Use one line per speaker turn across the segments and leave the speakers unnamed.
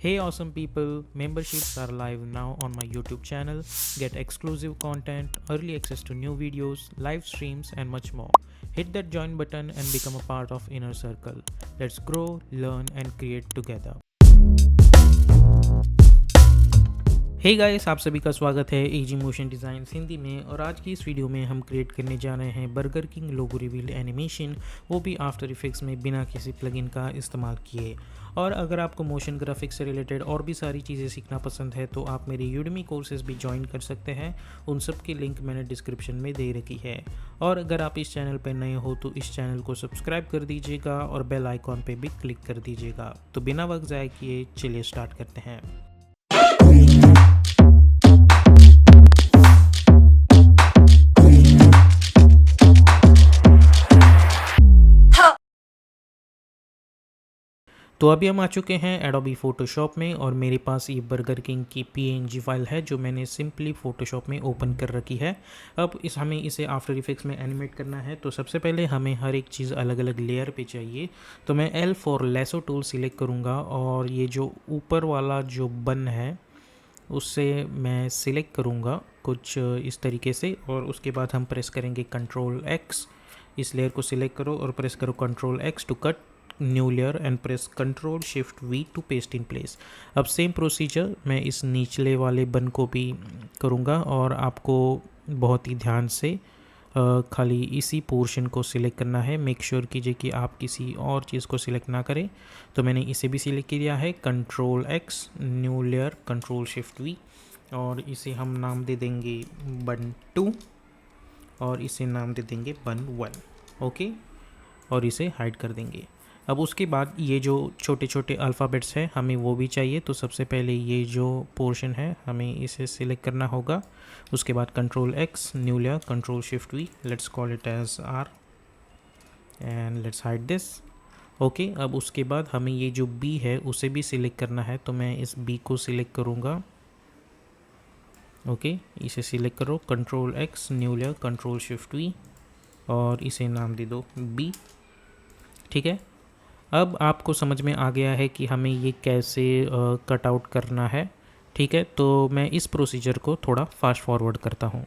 Hey awesome people, memberships are live now on my YouTube channel. Get exclusive content, early access to new videos, live streams and much more. Hit that join button and become a part of Inner Circle. Let's grow, learn and create together. Hey guys, आप सभी का स्वागत है एजी motion design Hindi में। और आज की इस वीडियो में हम क्रिएट करने जा रहे हैं बर्गर किंग लोगो रिवील एनिमेशन, वो भी आफ्टर इफेक्ट्स में बिना किसी प्लगइन का इस्तेमाल किए। और अगर आपको मोशन ग्राफिक्स से रिलेटेड और भी सारी चीज़ें सीखना पसंद है तो आप मेरी यूडमी कोर्सेज भी ज्वाइन कर सकते हैं। उन सब की लिंक मैंने डिस्क्रिप्शन में दे रखी है। और अगर आप इस चैनल पर नए हो तो इस चैनल को सब्सक्राइब कर दीजिएगा और बेल आइकॉन पे भी क्लिक कर दीजिएगा। तो बिना वक्त ज़ाय किए चलिए स्टार्ट करते हैं। तो अभी हम आ चुके हैं एडोबी फ़ोटोशॉप में और मेरे पास ये बर्गर किंग की PNG फाइल है जो मैंने सिंपली फ़ोटोशॉप में ओपन कर रखी है। अब हमें इसे आफ्टर इफेक्ट्स में एनिमेट करना है। तो सबसे पहले हमें हर एक चीज़ अलग अलग लेयर पे चाहिए। तो मैं L for lasso tool select करूँगा और ये जो ऊपर वाला जो बन है उससे मैं सिलेक्ट करूँगा कुछ इस तरीके से। और उसके बाद हम प्रेस करेंगे Ctrl+X। इस लेयर को सिलेक्ट करो और प्रेस करो Ctrl+X to cut new layer and press Ctrl+Shift+V to paste in place. अब सेम प्रोसीजर मैं इस निचले वाले बन को भी करूँगा और आपको बहुत ही ध्यान से खाली इसी पोर्शन को सिलेक्ट करना है। मेक श्योर कीजिए कि आप किसी और चीज़ को सिलेक्ट ना करें। तो मैंने इसे भी सिलेक्ट किया है, Ctrl+X न्यू लेयर Ctrl+Shift+V और इसे हम नाम दे देंगे बन 2 और इसे नाम दे देंगे बन 1। ओके, और इसे हाइड कर देंगे। अब उसके बाद ये जो छोटे छोटे अल्फ़ाबेट्स हैं हमें वो भी चाहिए। तो सबसे पहले ये जो पोर्शन है हमें इसे सिलेक्ट करना होगा। उसके बाद Ctrl+X new layer Ctrl+Shift+V, let's call it as R and let's hide this. Okay, अब उसके बाद हमें ये जो B है उसे भी सिलेक्ट करना है। तो मैं इस B को सिलेक्ट करूँगा। ओके, इसे सिलेक्ट करो Ctrl+X न्यू लेयर Ctrl+Shift+V और इसे नाम दे दो B। ठीक है, अब आपको समझ में आ गया है कि हमें ये कैसे कट आउट करना है। ठीक है, तो मैं इस प्रोसीजर को थोड़ा फास्ट फॉरवर्ड करता हूँ।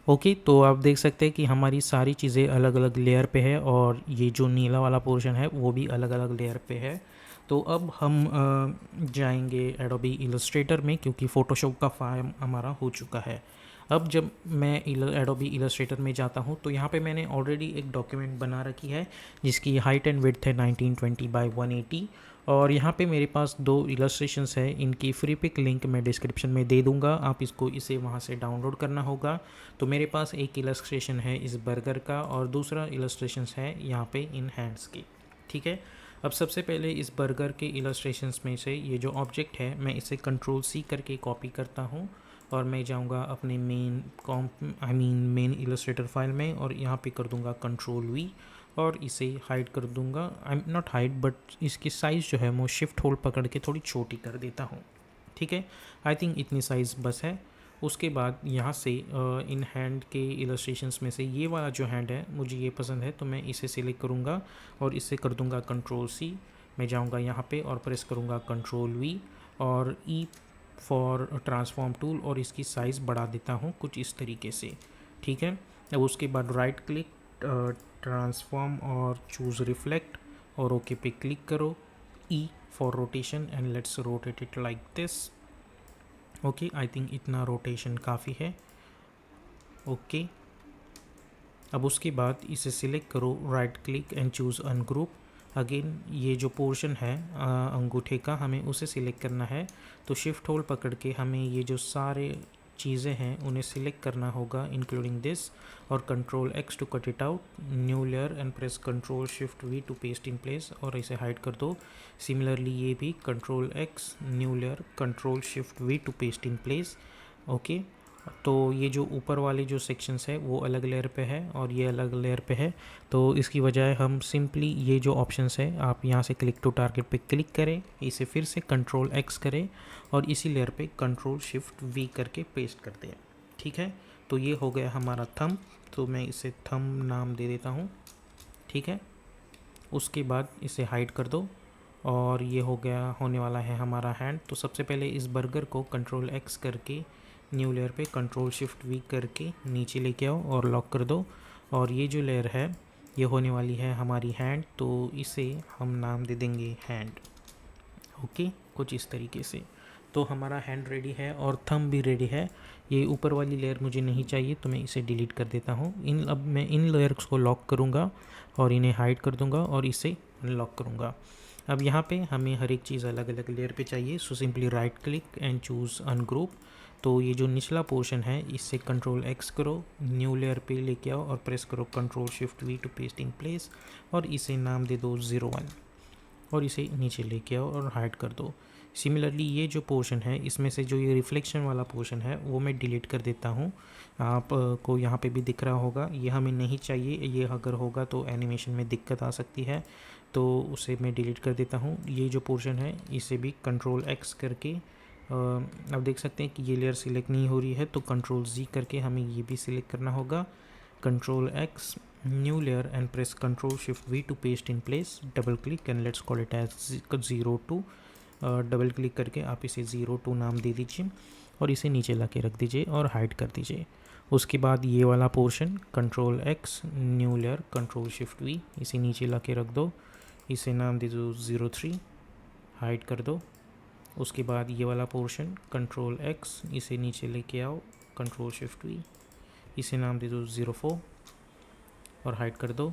ओके, तो आप देख सकते हैं कि हमारी सारी चीज़ें अलग अलग लेयर पे है और ये जो नीला वाला पोर्शन है वो भी अलग अलग लेयर पे है। तो अब हम जाएंगे एडोबी इलस्ट्रेटर में क्योंकि फ़ोटोशॉप का फाइल हमारा हो चुका है। अब जब मैं एडोबी इलस्ट्रेटर में जाता हूँ तो यहाँ पे मैंने ऑलरेडी एक डॉक्यूमेंट बना रखी है जिसकी हाइट एंड विड्थ है 1920 बाई 180 और यहाँ पे मेरे पास 2 इलस्ट्रेशंस है, इनकी फ्री पिक लिंक मैं डिस्क्रिप्शन में दे दूँगा, आप इसे वहाँ से डाउनलोड करना होगा। तो मेरे पास एक इलस्ट्रेशन है इस बर्गर का और दूसरा इलस्ट्रेशंस है यहाँ पे इन हैंड्स की, ठीक है। अब सबसे पहले इस बर्गर के इलस्ट्रेशंस में से ये जो ऑब्जेक्ट है मैं इसे कंट्रोल C करके कॉपी करता हूँ और मैं जाऊँगा अपने मेन इलस्ट्रेटर फाइल में और यहाँ पे कर दूँगा कंट्रोल V और इसे हाइड कर दूँगा। I am not hide but इसकी साइज़ जो है वो शिफ्ट होल्ड पकड़ के थोड़ी छोटी कर देता हूँ, ठीक है। आई थिंक इतनी साइज़ बस है। उसके बाद यहाँ से इन हैंड के इलस्ट्रेशंस में से ये वाला जो हैंड है मुझे ये पसंद है, तो मैं इसे सिलेक्ट करूँगा और इससे कर दूँगा कंट्रोल C। मैं जाऊँगा यहाँ पे और प्रेस करूँगा कंट्रोल V और E फॉर ट्रांसफॉर्म टूल और इसकी साइज़ बढ़ा देता हूँ कुछ इस तरीके से, ठीक है। अब उसके बाद राइट क्लिक, ट्रांसफॉर्म और चूज़ रिफ्लेक्ट और ओके पे क्लिक करो, E for rotation and let's rotate it like this. Okay, I think इतना रोटेशन काफ़ी है। ओके, अब उसके बाद इसे सिलेक्ट करो, right click and choose ungroup. Again ये जो पोर्शन है अंगूठे का हमें उसे सिलेक्ट करना है, तो शिफ्ट होल्ड पकड़ के हमें ये जो सारे चीज़ें हैं उन्हें सिलेक्ट करना होगा इंक्लूडिंग दिस और control X to cut it out, new layer and press control shift V to paste in place और इसे हाइड कर दो। सिमिलरली ये भी control X, new layer, control shift V to paste in place. Okay, तो ये जो ऊपर वाले जो सेक्शंस है वो अलग लेयर पे है और ये अलग लेयर पे है, तो इसकी बजाय हम सिंपली ये जो ऑप्शंस है आप यहाँ से क्लिक टू टारगेट पे क्लिक करें, इसे फिर से कंट्रोल X करें और इसी लेयर पे कंट्रोल शिफ्ट V करके पेस्ट कर दें, ठीक है। तो ये हो गया हमारा थंब, तो मैं इसे थंब नाम दे देता हूँ, ठीक है। उसके बाद इसे हाइड कर दो और ये हो गया, होने वाला है हमारा हैंड। तो सबसे पहले इस बर्गर को कंट्रोल X करके न्यू लेयर पे कंट्रोल शिफ्ट V करके नीचे लेके आओ और लॉक कर दो और ये जो लेयर है ये होने वाली है हमारी हैंड, तो इसे हम नाम दे देंगे हैंड। ओके, कुछ इस तरीके से तो हमारा हैंड रेडी है और थंब भी रेडी है। ये ऊपर वाली लेयर मुझे नहीं चाहिए तो मैं इसे डिलीट कर देता हूँ। अब मैं इन लेयर्स को लॉक करूँगा और इन्हें हाइड कर दूँगा और इसे अनलॉक करूँगा। अब यहाँ पे हमें हर एक चीज़ अलग अलग लेयर पे चाहिए, so simply right click and choose ungroup. तो ये जो निचला पोर्शन है इससे कंट्रोल X करो, न्यू लेयर पे लेके आओ और प्रेस करो control shift V to paste in place और इसे नाम दे दो 01 और इसे नीचे लेके आओ और हाइड कर दो। सिमिलरली ये जो पोर्शन है इसमें से जो ये रिफ्लेक्शन वाला पोर्शन है वो मैं डिलीट कर देता हूँ। आप को यहाँ पे भी दिख रहा होगा, ये हमें नहीं चाहिए, ये अगर होगा तो एनिमेशन में दिक्कत आ सकती है, तो उसे मैं डिलीट कर देता हूँ। ये जो पोर्शन है इसे भी कंट्रोल X करके अब देख सकते हैं कि ये लेयर सिलेक्ट नहीं हो रही है, तो कंट्रोल Z करके हमें ये भी सिलेक्ट करना होगा। Control X, new layer and press control shift V to paste in place, double click and let's call it as 02। Double click करके आप इसे 02 नाम दे दीजिए और इसे नीचे ला के रख दीजिए और हाइड कर दीजिए। उसके बाद ये वाला portion control X, new layer, control shift V, इसे नीचे ला के रख दो, इसे नाम दे दो 03, हाइड कर दो। उसके बाद ये वाला पोर्शन कंट्रोल X, इसे नीचे लेके आओ, कंट्रोल शिफ्ट V, इसे नाम दे दो 04 और हाइड कर दो।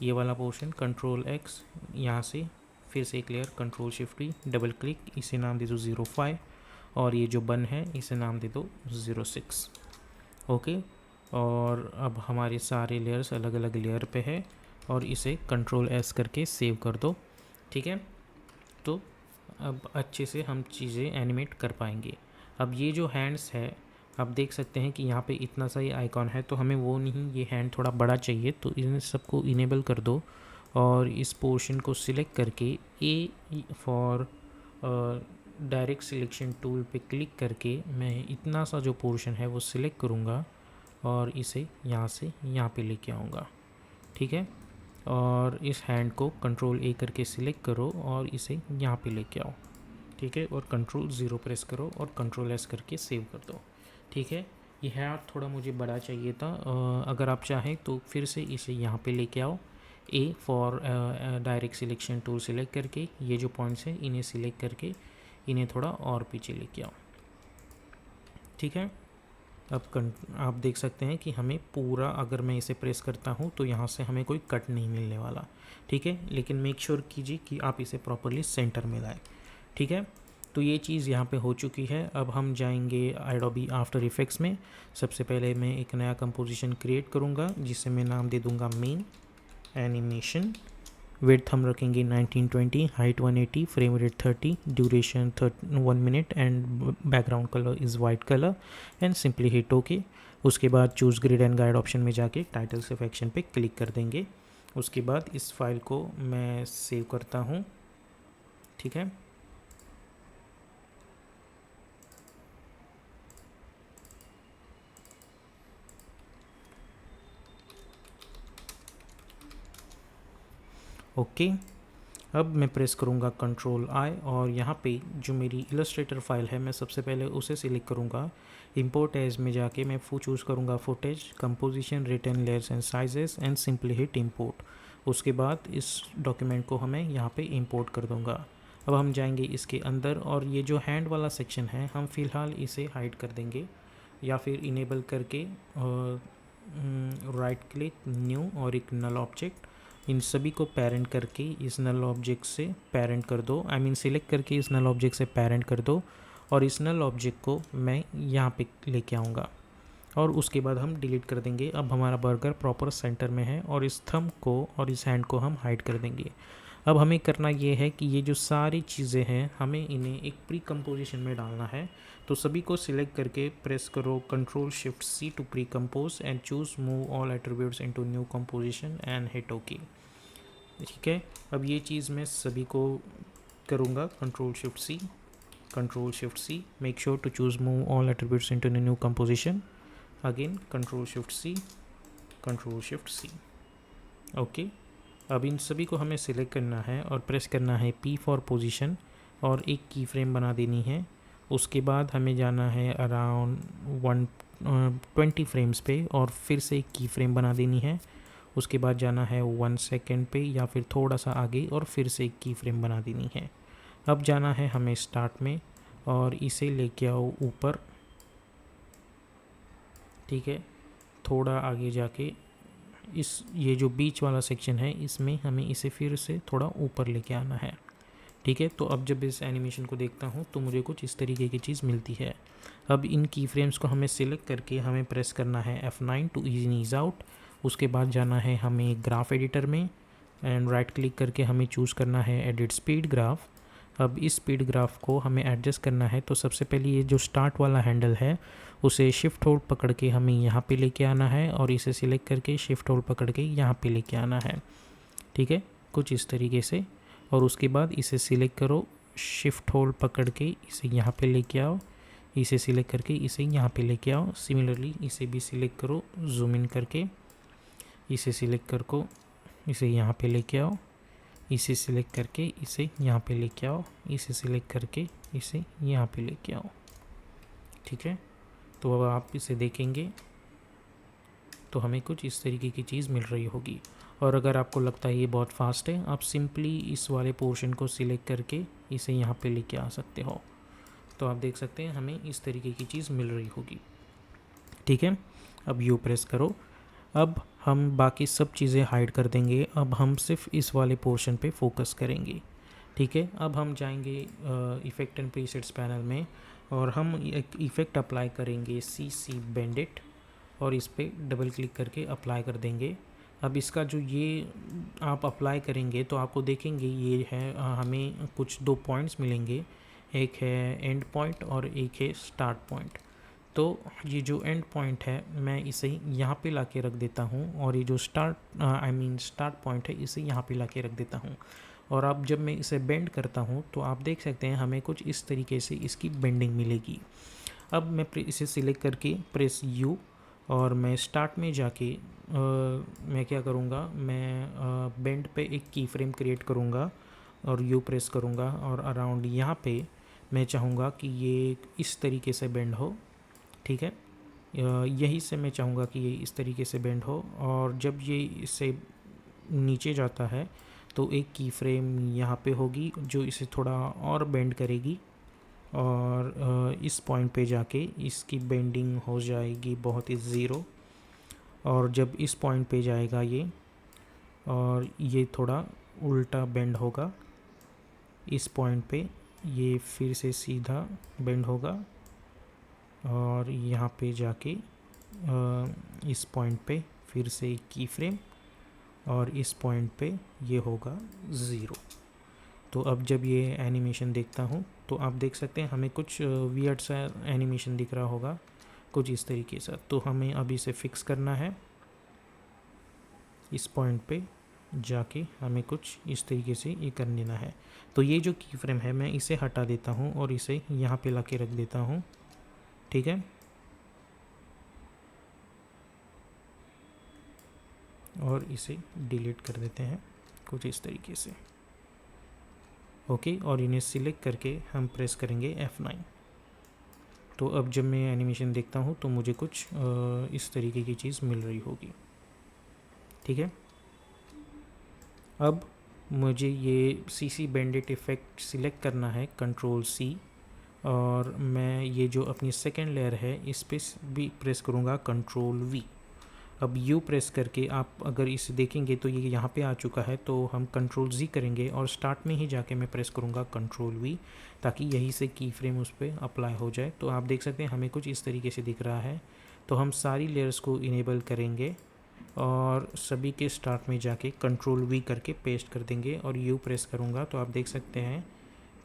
ये वाला पोर्शन कंट्रोल X, यहाँ से फिर से एक layer control shift V, double click, इसे नाम दे दो 05 और ये जो बन है इसे नाम दे दो 06। ओके, और अब हमारे सारे लेयर्स अलग अलग लेयर पे है और इसे कंट्रोल S करके सेव कर दो, ठीक है। तो अब अच्छे से हम चीज़ें एनिमेट कर पाएंगे। अब ये जो हैंड्स है आप देख सकते हैं कि यहाँ पे इतना सा ही आइकॉन है, तो हमें वो नहीं, ये हैंड थोड़ा बड़ा चाहिए, तो इन सबको इनेबल कर दो और इस पोर्शन को सिलेक्ट करके A for direct selection tool पे क्लिक करके मैं इतना सा जो पोर्शन है वो सिलेक्ट करूँगा और इसे यहाँ से यहाँ पे लेके आऊँगा, ठीक है। और इस हैंड को कंट्रोल A करके सिलेक्ट करो और इसे यहाँ पे लेके आओ, ठीक है, और कंट्रोल 0 प्रेस करो और कंट्रोल S करके सेव कर दो, ठीक है। ये हैंड थोड़ा मुझे बड़ा चाहिए था, अगर आप चाहें तो फिर से इसे यहाँ पे लेके आओ, A for direct selection tool select करके ये जो पॉइंट्स हैं इन्हें सिलेक्ट करके इन्हें थोड़ा और पीछे लेके आओ, ठीक है। आप देख सकते हैं कि हमें पूरा, अगर मैं इसे प्रेस करता हूँ तो यहाँ से हमें कोई कट नहीं मिलने वाला, ठीक है। लेकिन मेक श्योर कीजिए कि आप इसे प्रॉपरली सेंटर में लाएं, ठीक है। तो ये चीज़ यहाँ पे हो चुकी है। अब हम जाएंगे एडोबी आफ्टर इफेक्ट्स में। सबसे पहले मैं एक नया कंपोजिशन क्रिएट करूँगा जिसे मैं नाम दे दूँगा मेन एनिमेशन। विड्थ हम रखेंगे 1920, height 180, frame rate 30, duration 1 minute and background colour is white colour and simply hit okay. उसके बाद choose grid and guide option में जाके टाइटल से एक्शन पे क्लिक कर देंगे। उसके बाद इस फाइल को मैं सेव करता हूँ, ठीक है। ओके, अब मैं प्रेस करूँगा कंट्रोल आई और यहाँ पे जो मेरी इलस्ट्रेटर फाइल है मैं सबसे पहले उसे सिलेक्ट करूँगा। इंपोर्ट एज में जाके मैं चूज़ करूँगा footage, composition, return layers and sizes and simply hit import. उसके बाद इस डॉक्यूमेंट को हमें यहाँ पे इंपोर्ट कर दूँगा। अब हम जाएंगे इसके अंदर और ये जो हैंड वाला सेक्शन है हम फ़िलहाल इसे हाइड कर देंगे या फिर इनेबल करके राइट क्लिक न्यू और एक नल ऑब्जेक्ट, इन सभी को पेरेंट करके इस नल ऑब्जेक्ट से पेरेंट कर दो। आई मीन सिलेक्ट करके इस नल ऑब्जेक्ट से पेरेंट कर दो और इस नल ऑब्जेक्ट को मैं यहाँ पे लेके आऊँगा और उसके बाद हम डिलीट कर देंगे। अब हमारा बर्गर प्रॉपर सेंटर में है और इस थंब को और इस हैंड को हम हाइड कर देंगे। अब हमें करना ये है कि ये जो सारी चीज़ें हैं हमें इन्हें एक प्री कंपोजिशन में डालना है। तो सभी को सिलेक्ट करके प्रेस करो control shift C to precompose and choose move all attributes into new composition and hit okay, ठीक है। अब ये चीज़ मैं सभी को करूँगा control shift C, make sure to choose move all attributes into new composition, again control shift C, okay. अब इन सभी को हमें सिलेक्ट करना है और प्रेस करना है P फॉर पोजीशन और एक की फ्रेम बना देनी है। उसके बाद हमें जाना है अराउंड 120 फ्रेम्स पे और फिर से एक की फ्रेम बना देनी है। उसके बाद जाना है 1 सेकेंड पे या फिर थोड़ा सा आगे और फिर से एक की फ्रेम बना देनी है। अब जाना है हमें स्टार्ट में और इसे लेके आओ ऊपर, ठीक है। थोड़ा आगे जाके ये जो बीच वाला सेक्शन है इसमें हमें इसे फिर से थोड़ा ऊपर लेके आना है, ठीक है। तो अब जब इस एनिमेशन को देखता हूँ तो मुझे कुछ इस तरीके की चीज़ मिलती है। अब इन की फ्रेम्स को हमें सिलेक्ट करके हमें प्रेस करना है F9 टू ईज आउट। उसके बाद जाना है हमें ग्राफ एडिटर में एंड राइट क्लिक करके हमें चूज़ करना है एडिट स्पीड ग्राफ। अब इस स्पीड ग्राफ को हमें एडजस्ट करना है। तो सबसे पहले ये जो स्टार्ट वाला हैंडल है उसे शिफ्ट होल्ड पकड़ के हमें यहाँ पे लेके आना है और इसे सिलेक्ट करके शिफ्ट होल्ड पकड़ के यहाँ पे लेके आना है, ठीक है, कुछ इस तरीके से। और उसके बाद इसे सिलेक्ट करो, शिफ्ट होल्ड पकड़ के इसे यहाँ पे लेके आओ, इसे सिलेक्ट करके इसे यहाँ पे लेके आओ। सिमिलरली इसे भी सिलेक्ट करो, जूम इन करके इसे सिलेक्ट करो, इसे यहाँ पे लेके आओ, इसे सिलेक्ट करके इसे यहाँ पे लेके आओ, इसे सिलेक्ट करके इसे यहाँ पे लेके आओ, ठीक है। तो अब आप इसे देखेंगे तो हमें कुछ इस तरीके की चीज़ मिल रही होगी। और अगर आपको लगता है ये बहुत फास्ट है, आप सिंपली इस वाले पोर्शन को सिलेक्ट करके इसे यहाँ पे लेके आ सकते हो। तो आप देख सकते हैं हमें इस तरीके की चीज़ मिल रही होगी, ठीक है। अब यू प्रेस करो। अब हम बाकी सब चीज़ें हाइड कर देंगे, अब हम सिर्फ इस वाले पोर्शन पे फोकस करेंगे, ठीक है। अब हम जाएंगे इफ़ेक्ट एंड प्रीसेट्स पैनल में और हम एक इफ़ेक्ट अप्लाई करेंगे CC बेंडिट और इस पर डबल क्लिक करके अप्लाई कर देंगे। अब इसका जो ये आप अप्लाई करेंगे तो आपको देखेंगे ये है हमें कुछ 2 पॉइंट्स मिलेंगे, एक है एंड पॉइंट और एक है स्टार्ट पॉइंट। तो ये जो एंड पॉइंट है मैं इसे यहाँ पे लाके रख देता हूँ और ये जो स्टार्ट पॉइंट है इसे यहाँ पे लाके रख देता हूँ। और अब जब मैं इसे बेंड करता हूँ तो आप देख सकते हैं हमें कुछ इस तरीके से इसकी बेंडिंग मिलेगी। अब मैं इसे सिलेक्ट करके प्रेस U और मैं स्टार्ट में जाके मैं क्या करूँगा, मैं बेंड पे एक की फ्रेम क्रिएट करूँगा और U प्रेस करूँगा और अराउंड यहाँ पे मैं चाहूँगा कि ये इस तरीके से बेंड हो, ठीक है। यही से मैं चाहूँगा कि ये इस तरीके से बेंड हो और जब ये इससे नीचे जाता है तो एक की फ्रेम यहाँ पे होगी जो इसे थोड़ा और बेंड करेगी, और इस पॉइंट पे जाके इसकी बेंडिंग हो जाएगी बहुत ही ज़ीरो। और जब इस पॉइंट पे जाएगा ये, और ये थोड़ा उल्टा बेंड होगा, इस पॉइंट पे ये फिर से सीधा बेंड होगा, और यहाँ पे जाके इस पॉइंट पे फिर से की फ्रेम, और इस पॉइंट पे ये होगा ज़ीरो। तो अब जब ये एनिमेशन देखता हूँ तो आप देख सकते हैं हमें कुछ वियर्ड सा एनिमेशन दिख रहा होगा, कुछ इस तरीके से। तो हमें अब इसे फिक्स करना है, इस पॉइंट पे जाके हमें कुछ इस तरीके से ये कर लेना है। तो ये जो की फ्रेम है मैं इसे हटा देता हूँ और इसे यहाँ पे ला के रख देता हूँ, ठीक है। और इसे डिलीट कर देते हैं कुछ इस तरीके से, ओके। और इन्हें सिलेक्ट करके हम प्रेस करेंगे F9। तो अब जब मैं एनिमेशन देखता हूँ तो मुझे कुछ इस तरीके की चीज़ मिल रही होगी, ठीक है। अब मुझे ये CC बेंडेड इफ़ेक्ट सिलेक्ट करना है, कंट्रोल C, और मैं ये जो अपनी सेकेंड लेयर है इस पर भी प्रेस करूँगा, कंट्रोल V। अब U प्रेस करके आप अगर इसे देखेंगे तो ये यहाँ पे आ चुका है, तो हम कंट्रोल Z करेंगे और स्टार्ट में ही जाके मैं प्रेस करूँगा कंट्रोल V, ताकि यहीं से की फ्रेम उस पर अप्लाई हो जाए। तो आप देख सकते हैं हमें कुछ इस तरीके से दिख रहा है। तो हम सारी लेयर्स को इनेबल करेंगे और सभी के स्टार्ट में जाके कंट्रोल V करके पेस्ट कर देंगे और U प्रेस करूँगा, तो आप देख सकते हैं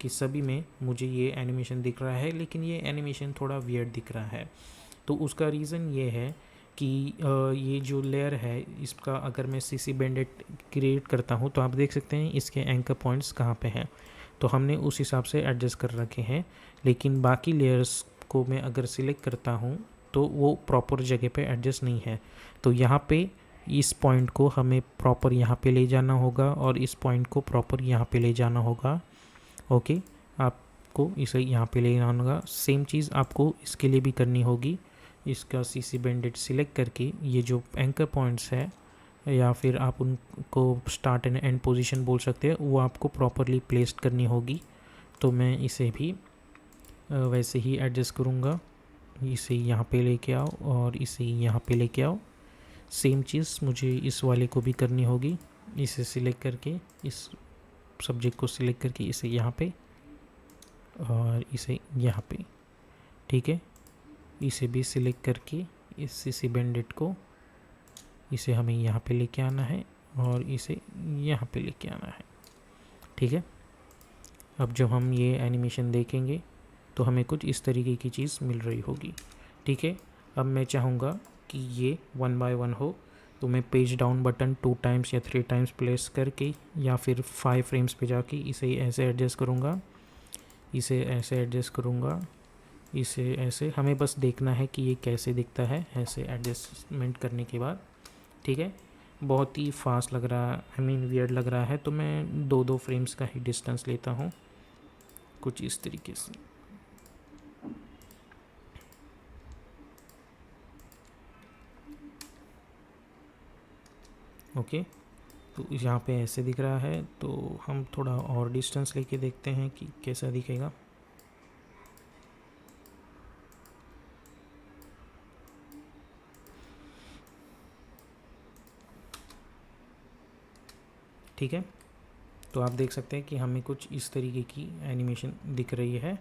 कि सभी में मुझे ये एनिमेशन दिख रहा है, लेकिन ये एनिमेशन थोड़ा वियर्ड दिख रहा है। तो उसका रीज़न ये है कि ये जो लेयर है इसका अगर मैं CC बेंडेड क्रिएट करता हूँ तो आप देख सकते हैं इसके एंकर पॉइंट्स कहाँ पे हैं, तो हमने उस हिसाब से एडजस्ट कर रखे हैं। लेकिन बाकी लेयर्स को मैं अगर सिलेक्ट करता हूँ तो वो प्रॉपर जगह पे एडजस्ट नहीं है। तो यहाँ पे इस पॉइंट को हमें प्रॉपर यहाँ पे ले जाना होगा और इस पॉइंट को प्रॉपर यहाँ पे ले जाना होगा, ओके। आपको इसे यहाँ पे ले जाना होगा। सेम चीज़ आपको इसके लिए भी करनी होगी। इसका CC बेंडेड सिलेक्ट करके ये जो एंकर पॉइंट्स है, या फिर आप उनको स्टार्ट एंड एंड पोजीशन बोल सकते हैं, वो आपको प्रॉपरली प्लेस्ड करनी होगी। तो मैं इसे भी वैसे ही एडजस्ट करूँगा। इसे यहाँ पे लेके आओ और इसे यहाँ पे लेके आओ। सेम चीज़ मुझे इस वाले को भी करनी होगी। इसे सिलेक्ट करके, इस सब्जेक्ट को सिलेक्ट करके इसे यहाँ पे और इसे यहाँ पे, ठीक है। इसे भी सिलेक्ट करके इस CC बेंडेड को इसे हमें यहाँ पे लेके आना है और इसे यहाँ पे लेके आना है, ठीक है। अब जब हम ये एनिमेशन देखेंगे तो हमें कुछ इस तरीके की चीज़ मिल रही होगी, ठीक है। अब मैं चाहूँगा कि ये 1 बाय 1 हो, तो मैं पेज डाउन बटन 2 टाइम्स या 3 टाइम्स प्रेस करके या फिर 5 फ्रेम्स पे जाके इसे ऐसे एडजस्ट करूँगा, इसे ऐसे एडजस्ट करूँगा, इसे ऐसे। हमें बस देखना है कि ये कैसे दिखता है ऐसे एडजस्टमेंट करने के बाद, ठीक है। बहुत ही फास्ट लग रहा है, आई मीन वियर्ड लग रहा है, तो मैं 2-2 फ्रेम्स का ही डिस्टेंस लेता हूँ, कुछ इस तरीके से, ओके। तो यहाँ पे ऐसे दिख रहा है, तो हम थोड़ा और डिस्टेंस लेके देखते हैं कि कैसा दिखेगा। ठीक है, तो आप देख सकते हैं कि हमें कुछ इस तरीके की एनिमेशन दिख रही है।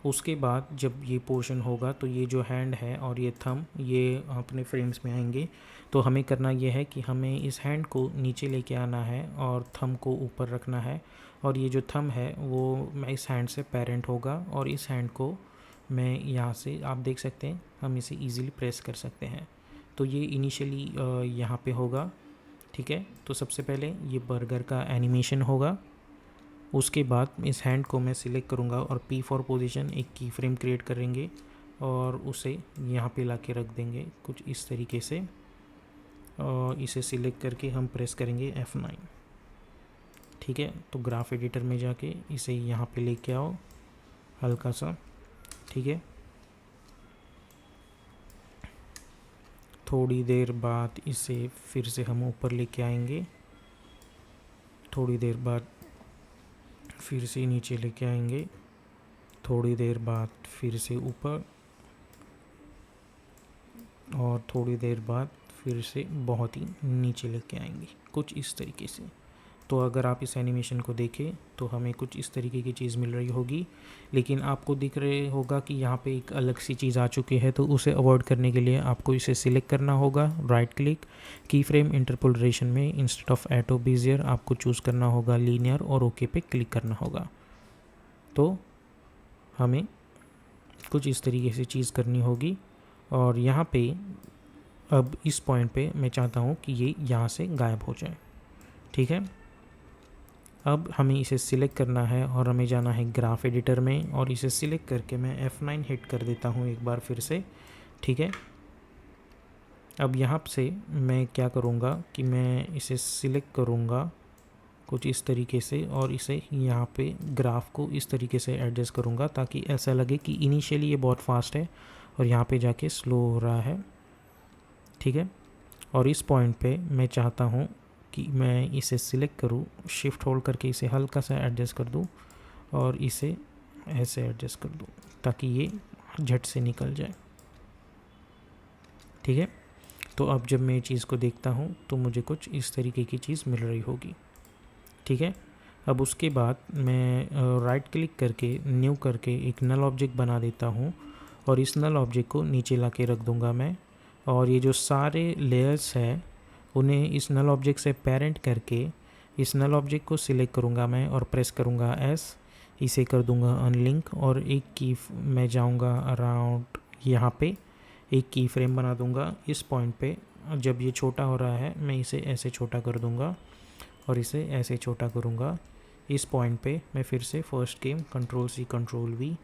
उसके बाद जब ये पोर्शन होगा तो ये जो हैंड है और ये थंब ये अपने फ्रेम्स में आएंगे। तो हमें करना ये है कि हमें इस हैंड को नीचे लेके आना है और थंब को ऊपर रखना है, और ये जो थंब है वो इस हैंड से पेरेंट होगा, और इस हैंड को मैं यहाँ से आप देख सकते हैं हम इसे ईज़िली प्रेस कर सकते हैं। तो ये इनिशियली यहाँ पे होगा, ठीक है। तो सबसे पहले ये बर्गर का एनिमेशन होगा। उसके बाद इस हैंड को मैं सिलेक्ट करूँगा और P4 पोजीशन एक की फ्रेम क्रिएट करेंगे और उसे यहाँ पे ला के रख देंगे कुछ इस तरीके से, और इसे सिलेक्ट करके हम प्रेस करेंगे F9, ठीक है। तो ग्राफ एडिटर में जाके इसे यहाँ पे लेके आओ हल्का सा, ठीक है। थोड़ी देर बाद इसे फिर से हम ऊपर लेके आएंगे, थोड़ी देर बाद फिर से नीचे लेके आएंगे, थोड़ी देर बाद फिर से ऊपर, और थोड़ी देर बाद फिर से बहुत ही नीचे लेके आएंगे, कुछ इस तरीके से। तो अगर आप इस एनिमेशन को देखें तो हमें कुछ इस तरीके की चीज़ मिल रही होगी, लेकिन आपको दिख रहे होगा कि यहाँ पे एक अलग सी चीज़ आ चुकी है। तो उसे अवॉइड करने के लिए आपको इसे सिलेक्ट करना होगा, राइट क्लिक, की फ्रेम इंटरपोलेशन में इंस्टेड ऑफ ऑटो बेजियर आपको चूज़ करना होगा लीनियर, और ओके पे क्लिक करना होगा। तो हमें कुछ इस तरीके से चीज़ करनी होगी, और यहाँ पे अब इस पॉइंट पे मैं चाहता हूँ कि ये यहाँ से गायब हो जाए। ठीक है, अब हमें इसे सिलेक्ट करना है और हमें जाना है ग्राफ एडिटर में, और इसे सिलेक्ट करके मैं F9 हिट कर देता हूँ एक बार फिर से। ठीक है, अब यहाँ से मैं क्या करूँगा कि मैं इसे सिलेक्ट करूँगा कुछ इस तरीके से, और इसे यहाँ पे ग्राफ को इस तरीके से एडजस्ट करूँगा ताकि ऐसा लगे कि इनिशियली ये बहुत फास्ट है और यहाँ पे जाके स्लो हो रहा है। ठीक है, और इस पॉइंट पे मैं चाहता हूँ कि मैं इसे सिलेक्ट करूँ, शिफ्ट होल्ड करके इसे हल्का सा एडजस्ट कर दूँ और इसे ऐसे एडजस्ट कर दूँ ताकि ये झट से निकल जाए। ठीक है, तो अब जब मैं चीज़ को देखता हूँ तो मुझे कुछ इस तरीके की चीज़ मिल रही होगी। ठीक है, अब उसके बाद मैं राइट क्लिक करके न्यू करके एक नल ऑब्जेक्ट बना देता हूँ, और इस नल ऑब्जेक्ट को नीचे ला के रख दूँगा मैं, और ये जो सारे लेयर्स हैं उन्हें इस नल ऑब्जेक्ट से पेरेंट करके इस नल ऑब्जेक्ट को सिलेक्ट करूँगा मैं और प्रेस करूँगा एस, इसे कर दूँगा अनलिंक, और एक की मैं जाऊँगा अराउंड यहाँ पे एक की फ्रेम बना दूँगा इस पॉइंट पे। जब ये छोटा हो रहा है मैं इसे ऐसे छोटा कर दूँगा और इसे ऐसे छोटा करूँगा। इस पॉइंट पे मैं फिर से first game control C control V,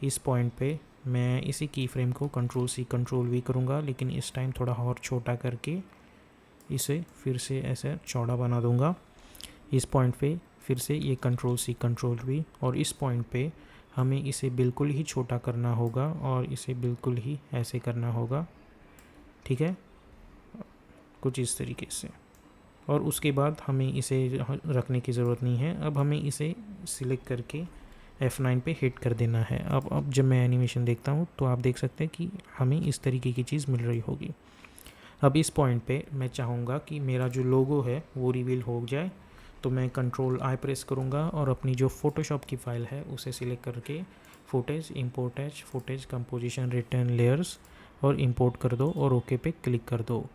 इस पॉइंट पे मैं इसी की फ्रेम को कंट्रोल सी कंट्रोल वी करूँगा, लेकिन इस टाइम थोड़ा और छोटा करके इसे फिर से ऐसे चौड़ा बना दूँगा। इस पॉइंट पे फिर से ये कंट्रोल सी कंट्रोल वी, और इस पॉइंट पे हमें इसे बिल्कुल ही छोटा करना होगा और इसे बिल्कुल ही ऐसे करना होगा। ठीक है, कुछ इस तरीके से, और उसके बाद हमें इसे रखने की ज़रूरत नहीं है। अब हमें इसे सिलेक्ट करके F9 पे हिट कर देना है। अब जब मैं एनिमेशन देखता हूँ तो आप देख सकते हैं कि हमें इस तरीके की चीज़ मिल रही होगी। अब इस पॉइंट पे मैं चाहूँगा कि मेरा जो लोगो है वो रिवील हो जाए, तो मैं कंट्रोल आई प्रेस करूँगा और अपनी जो फ़ोटोशॉप की फ़ाइल है उसे सिलेक्ट करके footage, import as, footage, composition, return layers और इंपोर्ट कर दो और ओके पे क्लिक कर दो।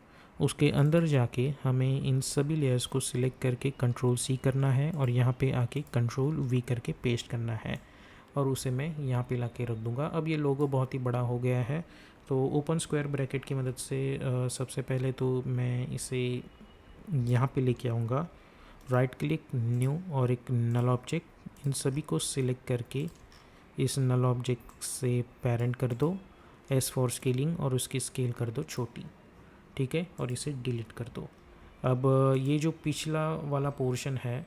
उसके अंदर जाके हमें इन सभी लेयर्स को सिलेक्ट करके कंट्रोल सी करना है और यहाँ पे आके कंट्रोल वी करके पेस्ट करना है, और उसे मैं यहाँ पे ला के रख दूँगा। अब ये लोगो बहुत ही बड़ा हो गया है, तो ओपन स्क्वायर ब्रैकेट की मदद से सबसे पहले तो मैं इसे यहाँ पे लेके आऊँगा, राइट क्लिक, न्यू, और एक नल ऑब्जेक्ट, इन सभी को सिलेक्ट करके इस नल ऑब्जेक्ट से पेरेंट कर दो, एस फॉर स्केलिंग, और उसकी स्केल कर दो छोटी। ठीक है, और इसे डिलीट कर दो। अब ये जो पिछला वाला पोर्शन है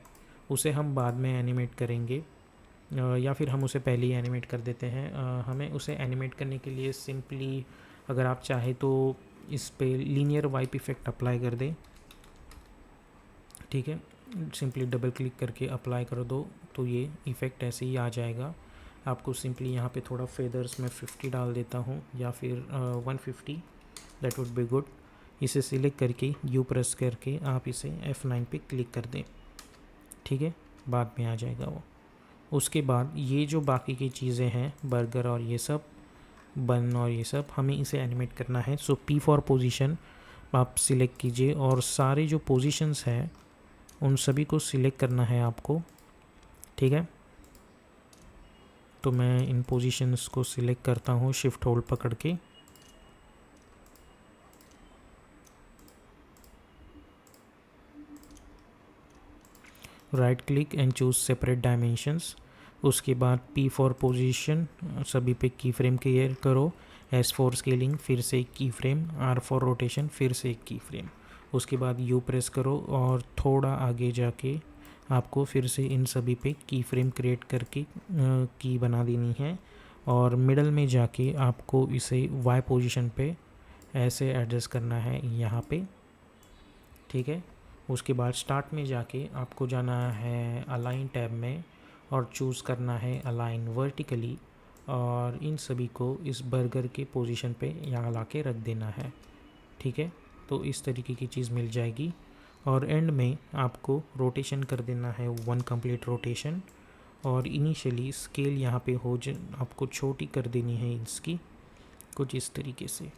उसे हम बाद में एनिमेट करेंगे, या फिर हम उसे पहले ही एनिमेट कर देते हैं। हमें उसे एनिमेट करने के लिए सिंपली अगर आप चाहें तो इस पे लीनियर वाइप इफ़ेक्ट अप्लाई कर दें। ठीक है, सिंपली डबल क्लिक करके अप्लाई कर दो तो ये इफ़ेक्ट ऐसे ही आ जाएगा। आपको सिंपली यहाँ पे थोड़ा फेदर्स में 50 डाल देता हूँ या फिर 150, दैट वुड बी गुड। इसे सिलेक्ट करके यू प्रेस करके आप इसे F9 पे क्लिक कर दें। ठीक है, बाद में आ जाएगा वो। उसके बाद ये जो बाकी की चीज़ें हैं, बर्गर और ये सब, बन और ये सब, हमें इसे एनिमेट करना है। सो P फॉर पोजीशन आप सिलेक्ट कीजिए और सारे जो पोजीशंस हैं उन सभी को सिलेक्ट करना है आपको। ठीक है, तो मैं इन पोजीशंस को सिलेक्ट करता हूँ शिफ्ट होल्ड पकड़ के। Right click and choose separate dimensions. उसके बाद P फॉर पोजीशन सभी पे की फ्रेम क्लियर करो, S फॉर स्केलिंग फिर से एक की फ्रेम, R फॉर रोटेशन फिर से एक की फ्रेम। उसके बाद U प्रेस करो और थोड़ा आगे जाके आपको फिर से इन सभी पे की फ्रेम क्रिएट करके की बना देनी है, और मिडल में जाके आपको इसे Y पोजीशन पे ऐसे एडजस्ट करना है यहाँ पे। ठीक है, उसके बाद स्टार्ट में जाके आपको जाना है अलाइन टैब में और चूज़ करना है अलाइन वर्टिकली, और इन सभी को इस बर्गर के पोजीशन पे यहाँ ला के रख देना है। ठीक है, तो इस तरीके की चीज़ मिल जाएगी। और एंड में आपको रोटेशन कर देना है 1 कंप्लीट रोटेशन, और इनिशियली स्केल यहाँ पे आपको छोटी कर देनी है इसकी, कुछ इस तरीके से।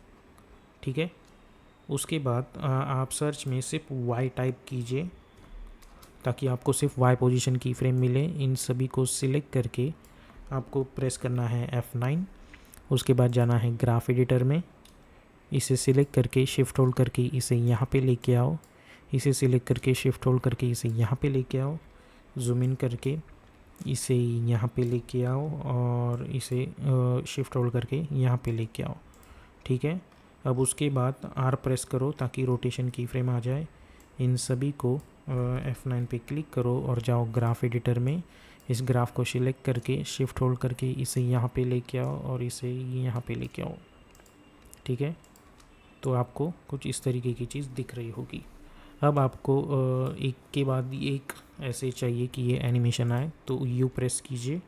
ठीक है, उसके बाद आप सर्च में सिर्फ वाई टाइप कीजिए ताकि आपको सिर्फ वाई पोजीशन की फ्रेम मिले। इन सभी को सिलेक्ट करके आपको प्रेस करना है F9। उसके बाद जाना है ग्राफ एडिटर में, इसे सिलेक्ट करके शिफ्ट होल्ड करके इसे यहाँ पे लेके आओ, इसे सिलेक्ट करके शिफ्ट होल्ड करके इसे यहाँ पे लेके आओ, जूम इन करके इसे यहाँ पे लेके आओ और इसे शिफ्ट होल्ड करके यहाँ पे लेके आओ। ठीक है, अब उसके बाद R प्रेस करो ताकि रोटेशन की फ्रेम आ जाए। इन सभी को F9 पे क्लिक करो और जाओ ग्राफ एडिटर में, इस ग्राफ को सिलेक्ट करके शिफ्ट होल्ड करके इसे यहाँ पे लेके आओ और इसे यहाँ पे लेके आओ। ठीक है, तो आपको कुछ इस तरीके की चीज़ दिख रही होगी। अब आपको एक के बाद एक ऐसे चाहिए कि ये एनिमेशन आए, तो U प्रेस कीजिए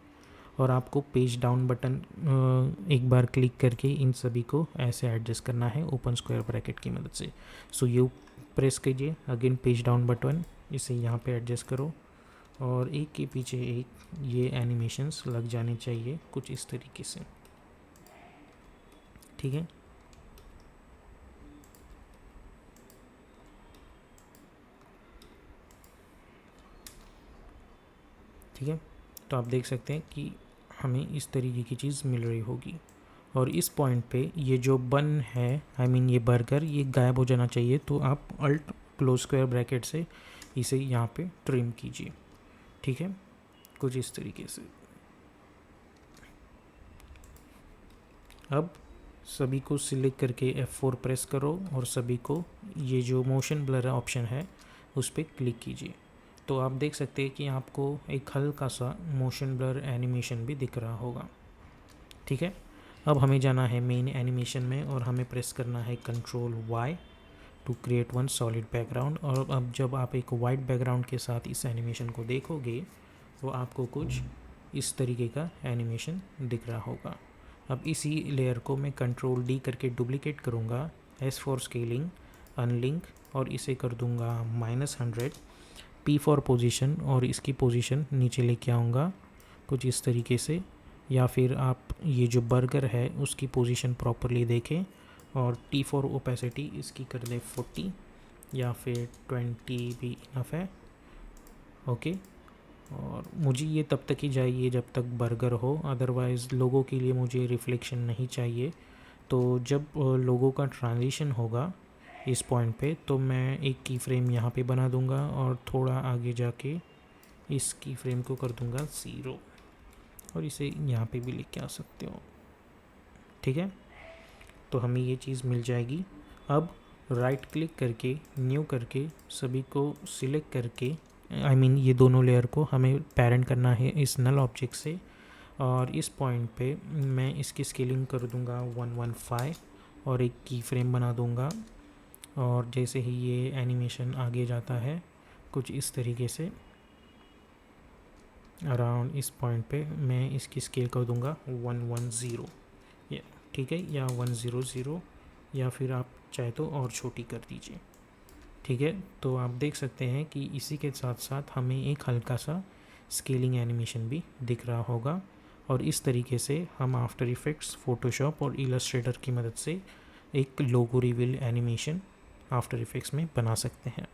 और आपको पेज डाउन बटन एक बार क्लिक करके इन सभी को ऐसे एडजस्ट करना है ओपन स्क्वायर ब्रैकेट की मदद से। सो U प्रेस कीजिए, अगेन पेज डाउन बटन, इसे यहाँ पे एडजस्ट करो और एक के पीछे एक ये एनिमेशंस लग जाने चाहिए कुछ इस तरीके से। ठीक है, ठीक है, तो आप देख सकते हैं कि हमें इस तरीके की चीज़ मिल रही होगी। और इस पॉइंट पे ये जो बन है, ये बर्गर, ये गायब हो जाना चाहिए। तो आप अल्ट क्लोज स्क्वायर ब्रैकेट से इसे यहाँ पे ट्रिम कीजिए। ठीक है, कुछ इस तरीके से। अब सभी को सिलेक्ट करके F4 प्रेस करो और सभी को ये जो मोशन ब्लर ऑप्शन है उस पर क्लिक कीजिए। तो आप देख सकते हैं कि आपको एक हल्का सा मोशन ब्लर एनिमेशन भी दिख रहा होगा। ठीक है, अब हमें जाना है मेन एनिमेशन में और हमें प्रेस करना है Ctrl Y to create one solid background. और अब जब आप एक वाइट बैकग्राउंड के साथ इस एनिमेशन को देखोगे तो आपको कुछ इस तरीके का एनिमेशन दिख रहा होगा। अब इसी लेयर को मैं Ctrl D करके डुप्लीकेट करूँगा, S फॉर स्केलिंग, अनलिंक, और इसे कर दूँगा -100, P फॉर पोजीशन, और इसकी पोजीशन नीचे लेके आऊँगा कुछ इस तरीके से। या फिर आप ये जो बर्गर है उसकी पोजीशन प्रॉपरली देखें और T फॉर ओपेसिटी इसकी कर दें 40 या फिर 20 भी इनफ है। ओके, और मुझे ये तब तक ही चाहिए जब तक बर्गर हो, अदरवाइज़ लोगों के लिए मुझे रिफ्लेक्शन नहीं चाहिए। तो जब लोगों का ट्रांजिशन होगा इस पॉइंट पे तो मैं एक की फ्रेम यहाँ पे बना दूँगा और थोड़ा आगे जाके इस की फ्रेम को कर दूँगा 0 और इसे यहाँ पे भी लेके आ सकते हो। ठीक है, तो हमें ये चीज़ मिल जाएगी। अब राइट क्लिक करके न्यू करके सभी को सिलेक्ट करके ये दोनों लेयर को हमें पेरेंट करना है इस नल ऑब्जेक्ट से। और इस पॉइंट पे मैं इसकी स्केलिंग कर दूंगा 115 और एक की फ्रेम बना दूंगा। और जैसे ही ये एनिमेशन आगे जाता है कुछ इस तरीके से अराउंड इस पॉइंट पे मैं इसकी स्केल कर दूंगा 110 या ठीक है, या 100, या फिर आप चाहे तो और छोटी कर दीजिए। ठीक है, तो आप देख सकते हैं कि इसी के साथ साथ हमें एक हल्का सा स्केलिंग एनिमेशन भी दिख रहा होगा। और इस तरीके से हम आफ्टर इफ़ेक्ट्स, फोटोशॉप और इलस्ट्रेटर की मदद से एक लोगो रिवील एनिमेशन आफ्टर इफ़ेक्ट्स में बना सकते हैं।